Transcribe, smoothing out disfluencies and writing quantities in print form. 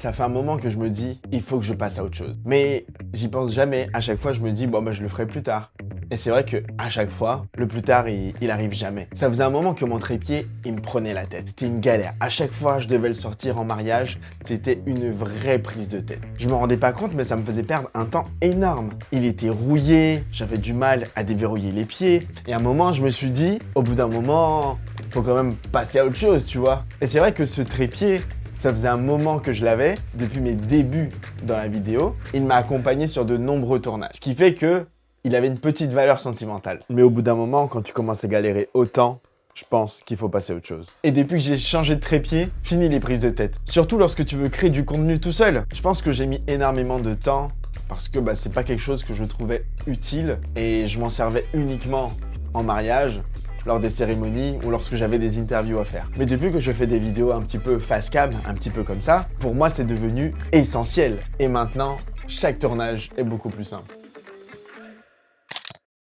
Ça fait un moment que je me dis, il faut que je passe à autre chose. Mais j'y pense jamais. À chaque fois, je me dis, bon, bah, je le ferai plus tard. Et c'est vrai que à chaque fois, le plus tard, il arrive jamais. Ça faisait un moment que mon trépied, il me prenait la tête. C'était une galère. À chaque fois, je devais le sortir en mariage. C'était une vraie prise de tête. Je me rendais pas compte, mais ça me faisait perdre un temps énorme. Il était rouillé, j'avais du mal à déverrouiller les pieds. Et à un moment, je me suis dit, au bout d'un moment, faut quand même passer à autre chose, tu vois. Et c'est vrai que ce trépied, ça faisait un moment que je l'avais, depuis mes débuts dans la vidéo. Il m'a accompagné sur de nombreux tournages. Ce qui fait que il avait une petite valeur sentimentale. Mais au bout d'un moment, quand tu commences à galérer autant, je pense qu'il faut passer à autre chose. Et depuis que j'ai changé de trépied, fini les prises de tête. Surtout lorsque tu veux créer du contenu tout seul. Je pense que j'ai mis énormément de temps parce que c'est pas quelque chose que je trouvais utile et je m'en servais uniquement en mariage, lors des cérémonies ou lorsque j'avais des interviews à faire. Mais depuis que je fais des vidéos un petit peu face cam, un petit peu comme ça, pour moi c'est devenu essentiel. Et maintenant, chaque tournage est beaucoup plus simple.